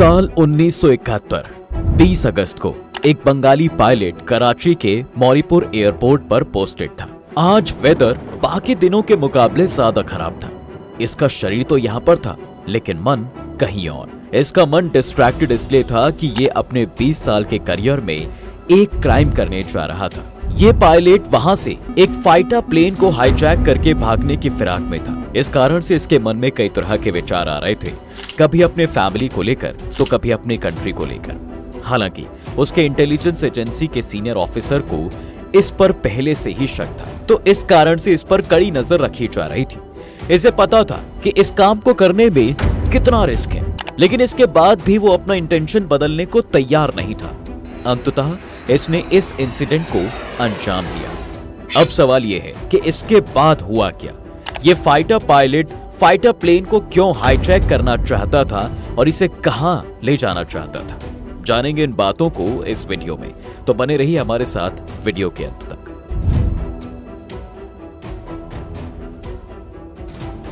साल 1971 20 अगस्त को एक बंगाली पायलट कराची के मौरीपुर एयरपोर्ट पर पोस्टेड था। आज वेदर बाकी दिनों के मुकाबले ज्यादा खराब था। इसका शरीर तो यहाँ पर था लेकिन मन कहीं और। इसका मन डिस्ट्रैक्टेड इसलिए था कि ये अपने 20 साल के करियर में एक क्राइम करने जा रहा था। ये पायलट वहां से एक फाइटर प्लेन को हाईजैक करके भागने की फिराक में था। इस कारण से इसके मन में कई तरह के विचार आ रहे थे, कभी अपने फैमिली को लेकर तो कभी अपनी कंट्री को लेकर। हालांकि उसके इंटेलिजेंस एजेंसी के सीनियर ऑफिसर को इस पर पहले से ही शक था, तो इस कारण से इस पर कड़ी नजर रखी जा रही थी। इसे पता था कि इस काम को करने में कितना रिस्क है, लेकिन इसके बाद भी वो अपना इंटेंशन बदलने को तैयार नहीं था। अंततः इसने इस इंसिडेंट को अंजाम दिया। अब सवाल यह है कि इसके बाद हुआ क्या। ये फाइटर पायलट फाइटर प्लेन को क्यों हाईजैक करना चाहता था और इसे कहां ले जाना चाहता था, जानेंगे इन बातों को इस वीडियो में, तो बने रहिए हमारे साथ वीडियो के अंत तक।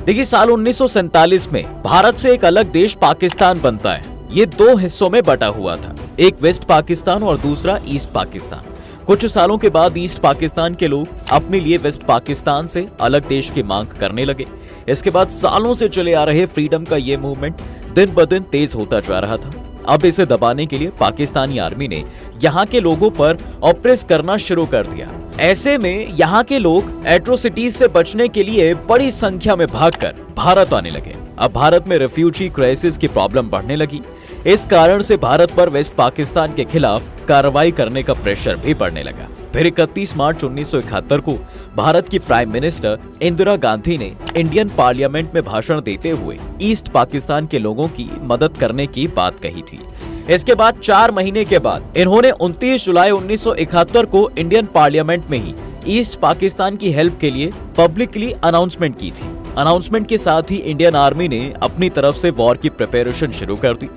देखिए, साल 1947 में भारत से एक अलग देश पाकिस्तान बनता है। ये दो हिस्सों में बटा हुआ था, एक वेस्ट पाकिस्तान और दूसरा ईस्ट पाकिस्तान। कुछ सालों के बाद ईस्ट पाकिस्तान के लोग अपने लिए वेस्ट पाकिस्तान से अलग देश की मांग करने लगे। इसके बाद सालों से चले आ रहे फ्रीडम का ये मूवमेंट दिन ब दिन तेज होता जा रहा था। अब इसे दबाने के लिए पाकिस्तानी आर्मी ने यहाँ के लोगों पर ऑपरेस करना शुरू कर दिया। ऐसे में यहाँ के लोग एट्रोसिटीज से बचने के लिए बड़ी संख्या में भागकर भारत आने लगे। अब भारत में रेफ्यूजी क्राइसिस की प्रॉब्लम बढ़ने लगी। इस कारण से भारत पर वेस्ट पाकिस्तान के खिलाफ कार्रवाई करने का प्रेशर भी बढ़ने लगा। फिर 31 मार्च 1971 को भारत की प्राइम मिनिस्टर इंदिरा गांधी ने इंडियन पार्लियामेंट में भाषण देते हुए ईस्ट पाकिस्तान के लोगों की मदद करने की बात कही थी। इसके बाद 4 महीने के बाद इन्होंने 29 जुलाई 1971 को इंडियन पार्लियामेंट में ही ईस्ट पाकिस्तान की हेल्प के लिए पब्लिकली अनाउंसमेंट की थी। अनाउंसमेंट के साथ ही इंडियन आर्मी ने अपनी तरफ से वॉर की प्रिपरेशन शुरू कर दी।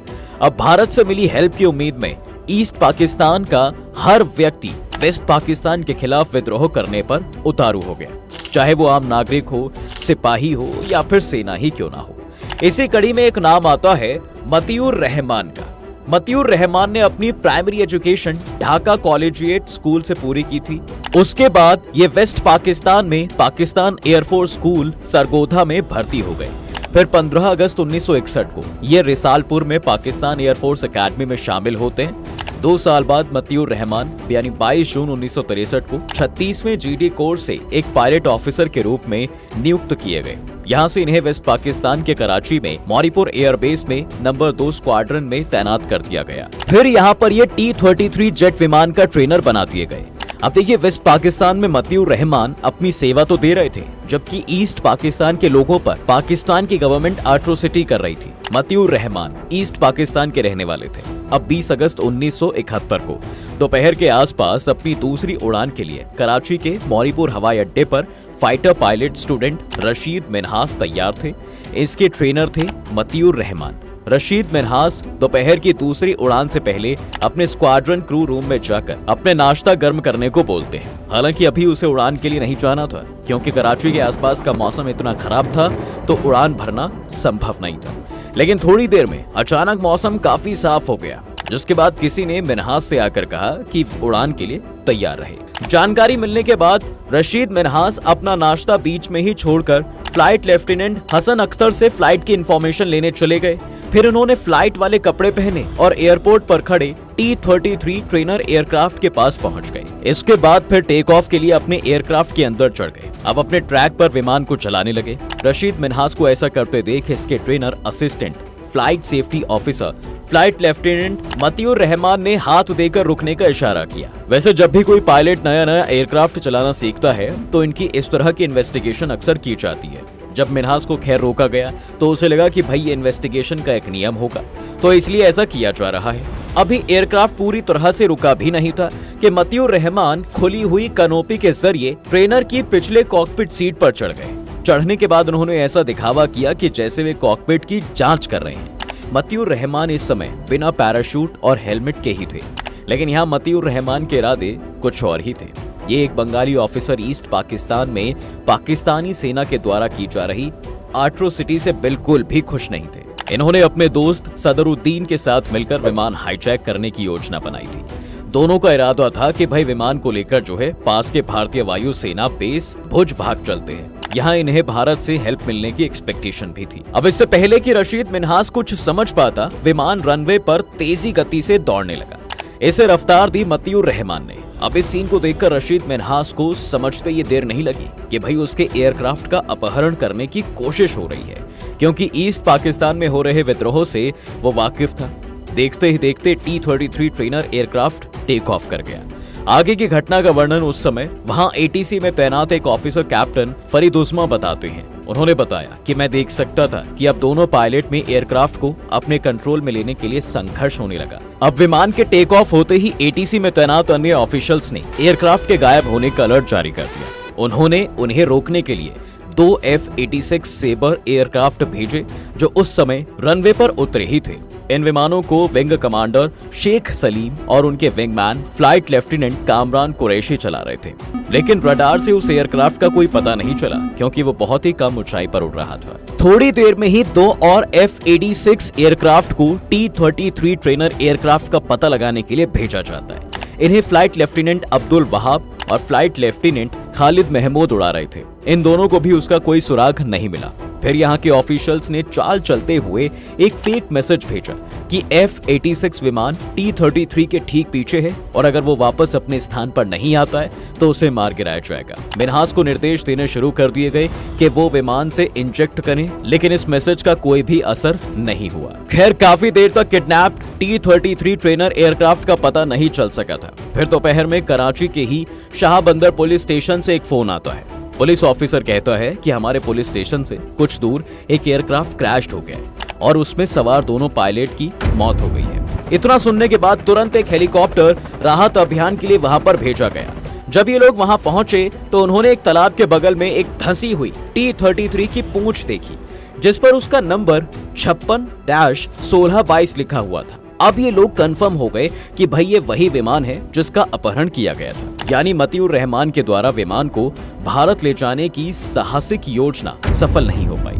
अब भारत से मिली हेल्प की उम्मीद में ईस्ट पाकिस्तान का हर व्यक्ति वेस्ट पाकिस्तान के खिलाफ विद्रोह करने पर उतारू हो गया, चाहे वो आम नागरिक हो, सिपाही हो या फिर सेना ही क्यों ना हो। इसी कड़ी में एक नाम आता है मतियूर रहमान का। मतियूर रहमान ने अपनी primary education Dhaka collegiate school से पूरी की थी। उसके बाद ये वेस्ट पाकिस्तान में पाकिस्तान एयरफोर्स स्कूल सरगोधा में भर्ती हो गए। फिर 15 अगस्त 1961 को ये रिसालपुर में पाकिस्तान एयरफोर्स एकेडमी में शामिल होते हैं। 2 साल बाद मतियूर रहमान यानी 22 जून 1963 को 36वें जीडी कोर्स से एक पायलट ऑफिसर के रूप में नियुक्त किए गए। यहाँ से इन्हें वेस्ट पाकिस्तान के कराची में मौरीपुर एयरबेस में नंबर 2 स्क्वाड्रन में तैनात कर दिया गया। फिर यहाँ पर ये T-33 जेट विमान का ट्रेनर बना दिए गए। अब देखिए, वेस्ट पाकिस्तान में मतियूर रहमान अपनी सेवा तो दे रहे थे, जबकि ईस्ट पाकिस्तान के लोगों पर पाकिस्तान की गवर्नमेंट एट्रोसिटी कर रही थी। मतियूर रहमान ईस्ट पाकिस्तान के रहने वाले थे। अब 20 अगस्त 1971 को दोपहर के आसपास अपनी दूसरी उड़ान के लिए कराची के मौरीपुर हवाई अड्डे पर fighter pilot student Rashid Minhas तैयार थे। इसके ट्रेनर थे मतियूर रहमान। रशीद मिन्हास दोपहर की दूसरी उड़ान से पहले अपने स्क्वाड्रन क्रू रूम में जाकर अपने नाश्ता गर्म करने को बोलते हैं। हालांकि अभी उसे उड़ान के लिए नहीं जाना था, क्योंकि कराची के आसपास का मौसम इतना खराब था तो उड़ान भरना संभव नहीं था। लेकिन थोड़ी देर में अचानक मौसम काफी साफ हो गया, जिसके बाद किसी ने मिन्हास से आकर कहा कि उड़ान के लिए तैयार रहे। जानकारी मिलने के बाद रशीद मिन्हास अपना नाश्ता बीच में ही छोड़कर फ्लाइट लेफ्टिनेंट हसन अख्तर से फ्लाइट की इंफॉर्मेशन लेने चले गए। फिर उन्होंने फ्लाइट वाले कपड़े पहने और एयरपोर्ट पर खड़े T-33 ट्रेनर एयरक्राफ्ट के पास पहुंच गए। इसके बाद फिर टेक ऑफ के लिए अपने एयरक्राफ्ट के अंदर चढ़ गए। अब अपने ट्रैक पर विमान को चलाने लगे। रशीद मिन्हास को ऐसा करते देख इसके trainer assistant flight safety officer flight lieutenant Matiur Rahman ने हाथ देकर रुकने का इशारा किया। वैसे जब भी कोई पायलट नया एयरक्राफ्ट चलाना सीखता है तो इनकी इस तरह की इन्वेस्टिगेशन अक्सर की जाती है। जब मिन्हास को खैर रोका गया तो उसे लगा कि भाई ये इन्वेस्टिगेशन का एक नियम होगा, तो इसलिए ऐसा किया जा रहा है। अभी एयरक्राफ्ट पूरी तरह से रुका भी नहीं था कि मतियूर रहमान खुली हुई कनोपी के जरिए ट्रेनर की पिछले कॉकपिट सीट पर चढ़ गए। चढ़ने के बाद उन्होंने ऐसा दिखावा किया कि जैसे वे कॉकपिट की जांच कर रहे हैं। मतियूर रहमान इस समय बिना पैराशूट और हेलमेट के ही थे, लेकिन यहाँ मतियूर रहमान के इरादे कुछ और ही थे। ये एक बंगाली ऑफिसर ईस्ट पाकिस्तान में पाकिस्तानी सेना के द्वारा की जा रही एट्रोसिटी से बिल्कुल भी खुश नहीं थे। इन्होंने अपने दोस्त सदरुद्दीन के साथ मिलकर विमान हाईजैक करने की योजना बनाई थी। दोनों का इरादा था कि भाई विमान को लेकर जो है पास के भारतीय वायु सेना बेस भुज भाग चलते हैं। यहाँ इन्हें भारत से हेल्प मिलने की एक्सपेक्टेशन भी थी। अब इससे पहले कि रशीद मिन्हास कुछ समझ पाता, विमान रनवे पर तेजी गति से दौड़ने लगा। इसे रफ्तार दी मतियूर रहमान ने। अब इस सीन को देखकर रशीद मिन्हास को समझते ये देर नहीं लगी कि भाई उसके एयरक्राफ्ट का अपहरण करने की कोशिश हो रही है, क्योंकि ईस्ट पाकिस्तान में हो रहे विद्रोह से वो वाकिफ था। देखते ही देखते T-33 trainer aircraft take off कर गया। आगे की घटना का वर्णन उस समय वहां ATC में तैनात एक ऑफिसर कैप्टन फरीद उस्मा बताते हैं। उन्होंने बताया कि मैं देख सकता था कि अब दोनों पायलट में एयरक्राफ्ट को अपने कंट्रोल में लेने के लिए संघर्ष होने लगा। अब विमान के टेक ऑफ होते ही ATC में तैनात अन्य ऑफिशियल्स ने एयरक्राफ्ट के गायब होने का अलर्ट जारी कर दिया। उन्होंने उन्हें रोकने के लिए 2 F-86 सेबर एयरक्राफ्ट भेजे जो उस समय रनवे पर उतरे ही थे। इन विमानों को विंग कमांडर शेख सलीम और उनके wingman flight lieutenant Kamran Qureshi चला रहे थे, लेकिन रडार से उस एयरक्राफ्ट का कोई पता नहीं चला क्योंकि वो बहुत ही कम ऊंचाई पर उड़ रहा था। थोड़ी देर में ही 2 और F-86 एयरक्राफ्ट को T-33 ट्रेनर एयरक्राफ्ट का पता लगाने के लिए भेजा जाता है। इन्हें फ्लाइट लेफ्टिनेंट अब्दुल वहाब और फ्लाइट लेफ्टिनेंट खालिद महमूद उड़ा रहे थे। इन दोनों को भी उसका कोई सुराग नहीं मिला। फिर यहाँ के ऑफिशियल्स ने चाल चलते हुए एक फेक मैसेज भेजा कि F-86 विमान T-33 के ठीक पीछे है और अगर वो वापस अपने स्थान पर नहीं आता है तो उसे मार गिराया जाएगा। मिन्हास को निर्देश देने शुरू कर दिए गए कि वो विमान से इंजेक्ट करें, लेकिन इस मैसेज का कोई भी असर नहीं हुआ। खैर काफी देर तक किडनैप्ड T-33 ट्रेनर एयरक्राफ्ट का पता नहीं चल सका था। फिर दोपहर में कराची के ही शाहबंदर पुलिस स्टेशन से एक फोन आता है। पुलिस ऑफिसर कहता है कि हमारे पुलिस स्टेशन से कुछ दूर एक एयरक्राफ्ट क्रैश हो गया और उसमें सवार दोनों पायलट की मौत हो गई है। इतना सुनने के बाद तुरंत एक हेलीकॉप्टर राहत अभियान के लिए वहां पर भेजा गया। जब ये लोग वहां पहुंचे तो उन्होंने एक तालाब के बगल में एक धंसी हुई T-33 की पूंछ देखी, जिस पर उसका नंबर 56-1622 लिखा हुआ था। अब ये लोग कंफर्म हो गए कि भाई ये वही विमान है जिसका अपहरण किया गया था। यानी मतियूर रहमान के द्वारा विमान को भारत ले जाने की साहसिक योजना सफल नहीं हो पाई।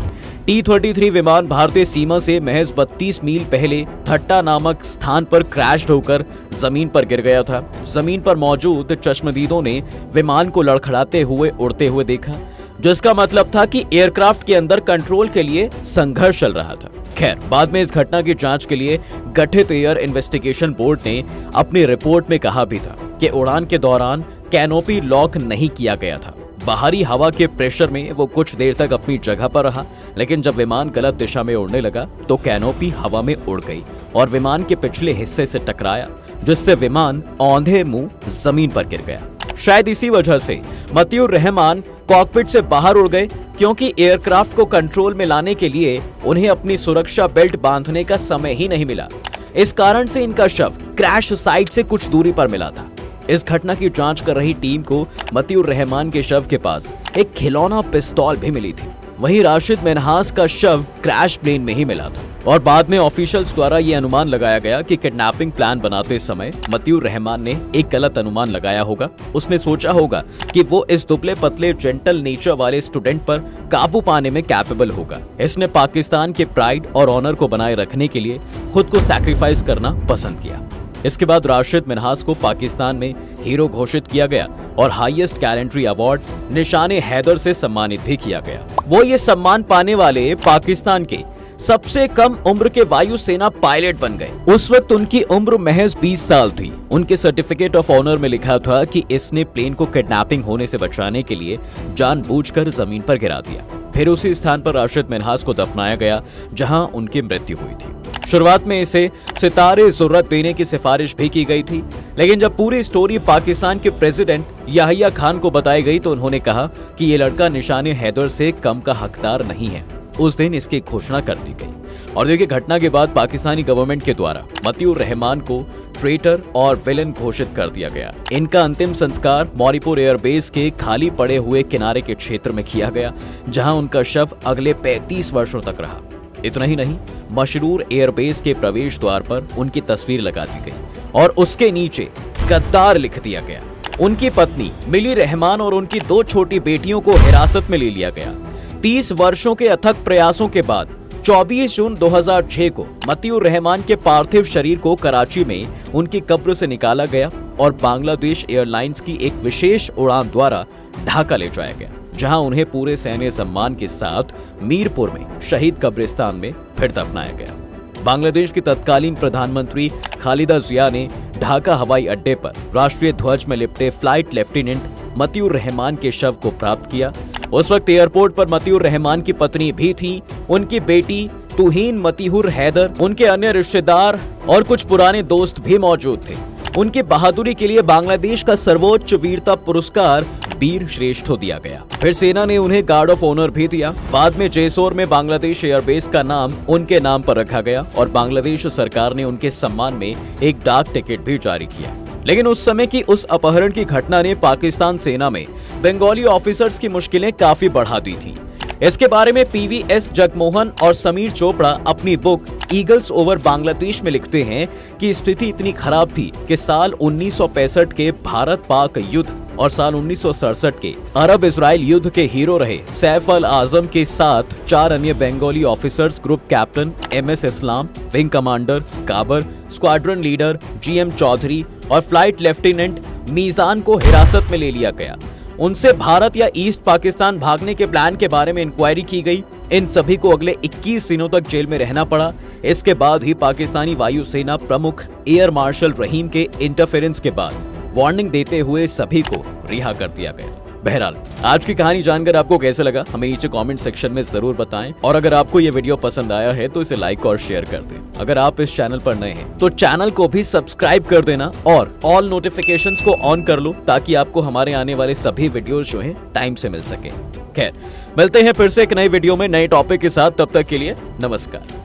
T-33 विमान भारतीय सीमा से महज 32 मील पहले थट्टा नामक स्थान पर क्रैश होकर जमीन पर गिर गया था। जमीन पर मौजूद चश्मदीदों ने विमान को लड़खड़ाते हुए उड़ते हुए देखा, जिसका मतलब था कि एयरक्राफ्ट के अंदर कंट्रोल के लिए संघर्ष चल रहा था। खैर बाद में इस घटना की जांच के लिए गठित एयर इन्वेस्टिगेशन बोर्ड ने अपनी रिपोर्ट में कहा भी था कि उड़ान के दौरान कैनोपी लॉक नहीं किया गया था। बाहरी हवा के प्रेशर में वो कुछ देर तक अपनी जगह पर रहा, लेकिन जब विमान गलत दिशा में उड़ने लगा तो कैनोपी हवा में उड़ गई और विमान के पिछले हिस्से से टकराया, जिससे विमान औंधे मुंह जमीन पर गिर गया। शायद इसी वजह से मतियूर रहमान कॉकपिट से बाहर उड़ गए, क्योंकि एयरक्राफ्ट को कंट्रोल में लाने के लिए उन्हें अपनी सुरक्षा बेल्ट बांधने का समय ही नहीं मिला। इस कारण से इनका शव क्रैश साइट से कुछ दूरी पर मिला था। इस घटना की जांच कर रही टीम को मतियूर रहमान के शव के पास एक खिलौना पिस्तौल भी मिली थी। वहीं राशिद मिन्हास का शव क्रैश प्लेन में ही मिला था और बाद में ऑफिशियल्स द्वारा यह अनुमान लगाया गया कि किडनैपिंग प्लान बनाते समय मतियूर रहमान ने एक गलत अनुमान लगाया होगा। उसने सोचा होगा कि वो इस दुबले पतले जेंटल नेचर वाले स्टूडेंट पर काबू पाने में कैपेबल होगा। इसने पाकिस्तान के प्राइड और ऑनर को बनाए रखने के लिए खुद को सैक्रिफाइस करना पसंद किया। इसके बाद राशिद मिन्हास को पाकिस्तान में हीरो घोषित किया गया और हाईएस्ट गैलेंट्री अवार्ड निशाने हैदर से सम्मानित भी किया गया। वो ये सम्मान पाने वाले पाकिस्तान के सबसे कम उम्र के वायुसेना पायलट बन गए। उस वक्त उनकी उम्र महज 20 साल थी। उनके सर्टिफिकेट ऑफ ऑनर में लिखा था कि इसने प्लेन को किडनैपिंग होने से बचाने के लिए जानबूझकर जमीन पर गिरा दिया। फिर उसी स्थान पर राशिद मिन्हास को दफनाया गया जहां उनकी मृत्यु हुई थी। शुरुआत में इसे सितारे ज़ुर्रत देने की सिफारिश भी की गई थी, लेकिन जब पूरी स्टोरी पाकिस्तान के प्रेसिडेंट याहिया खान को बताई गई तो उन्होंने कहा कि ये लड़का निशाने हैदर से कम का हकदार नहीं है। उस दिन इसकी घोषणा कर दी गई और देखिए घटना के बाद पाकिस्तानी गवर्नमेंट के द्वारा मतियूर रहमान को ट्रेटर और विलन घोषित कर दिया गया। इनका अंतिम संस्कार मौरीपुर एयरबेस के खाली पड़े हुए किनारे के क्षेत्र में किया गया, जहां उनका शव अगले 35 वर्षों तक रहा। इतना ही नहीं, मशरूर एयरबेस के प्रवेश द्वार पर उनकी तस्वीर लगा दी गई और उसके नीचे गद्दार लिख दिया गया। उनकी पत्नी मिली रहमान और उनकी 2 छोटी बेटियों को हिरासत में ले लिया गया। 30 वर्षों के अथक प्रयासों के बाद 24 जून 2006 को मतीउर रहमान के पार्थिव शरीर को कराची में उनकी कब्र से निकाला गया और बांग्लादेश एयरलाइंस की एक विशेष उड़ान द्वारा ढाका ले जाया गया, जहां उन्हें पूरे सैन्य सम्मान के साथ मीरपुर में शहीद कब्रिस्तान में फिर दफनाया गया। बांग्लादेश की तत्कालीन प्रधानमंत्री खालिदा जिया ने ढाका हवाई अड्डे पर राष्ट्रीय ध्वज में लिपटे फ्लाइट लेफ्टिनेंट मतीउर रहमान के शव को प्राप्त किया। उस वक्त एयरपोर्ट पर मतीउर रहमान की पत्नी भी थी, उनकी बेटी तुहीन मतीहुर हैदर, उनके अन्य रिश्तेदार और कुछ पुराने दोस्त भी मौजूद थे। उनकी बहादुरी के लिए बांग्लादेश का सर्वोच्च वीरता पुरस्कार वीर श्रेष्ठो दिया गया। फिर सेना ने उन्हें गार्ड ऑफ ऑनर भी दिया। बाद में जेसोर में बांग्लादेश एयरबेस का नाम उनके नाम पर रखा गया और बांग्लादेश सरकार ने उनके सम्मान में एक डाक टिकट भी जारी किया। लेकिन उस समय की उस अपहरण की घटना ने पाकिस्तान सेना में बंगाली ऑफिसर्स की मुश्किलें काफी बढ़ा दी थी। इसके बारे में पीवीएस जगमोहन और समीर चोपड़ा अपनी बुक ईगल्स ओवर बांग्लादेश में लिखते हैं कि स्थिति इतनी खराब थी कि साल 1965 के भारत पाक युद्ध और साल 1967 के अरब इजराइल युद्ध के हीरो रहे सैफ अल आजम के साथ 4 अन्य Bengali officers group captain MS इस्लाम, विंग कमांडर काबर, स्क्वाड्रन लीडर GM चौधरी और फ्लाइट लेफ्टिनेंट मीजान को हिरासत में ले लिया गया। उनसे भारत या ईस्ट पाकिस्तान भागने के प्लान के बारे में इंक्वायरी की गई। इन सभी को अगले 21 दिनों तक जेल में रहना पड़ा। इसके बाद ही पाकिस्तानी वायुसेना प्रमुख एयर मार्शल रहीम के इंटरफेरेंस के बाद वार्निंग देते हुए सभी को रिहा कर दिया गया। बहरहाल आज की कहानी जानकर आपको कैसा लगा हमें नीचे कमेंट सेक्शन में जरूर बताएं और अगर आपको ये वीडियो पसंद आया है तो इसे लाइक और शेयर कर दें। अगर आप इस चैनल पर नए हैं तो चैनल को भी सब्सक्राइब कर देना और ऑल नोटिफिकेशंस को ऑन कर लो ताकि आपको हमारे आने वाले सभी वीडियोस जो हैं टाइम से मिल सके। खैर मिलते हैं फिर से एक नए वीडियो में नए टॉपिक के साथ, तब तक के लिए नमस्कार।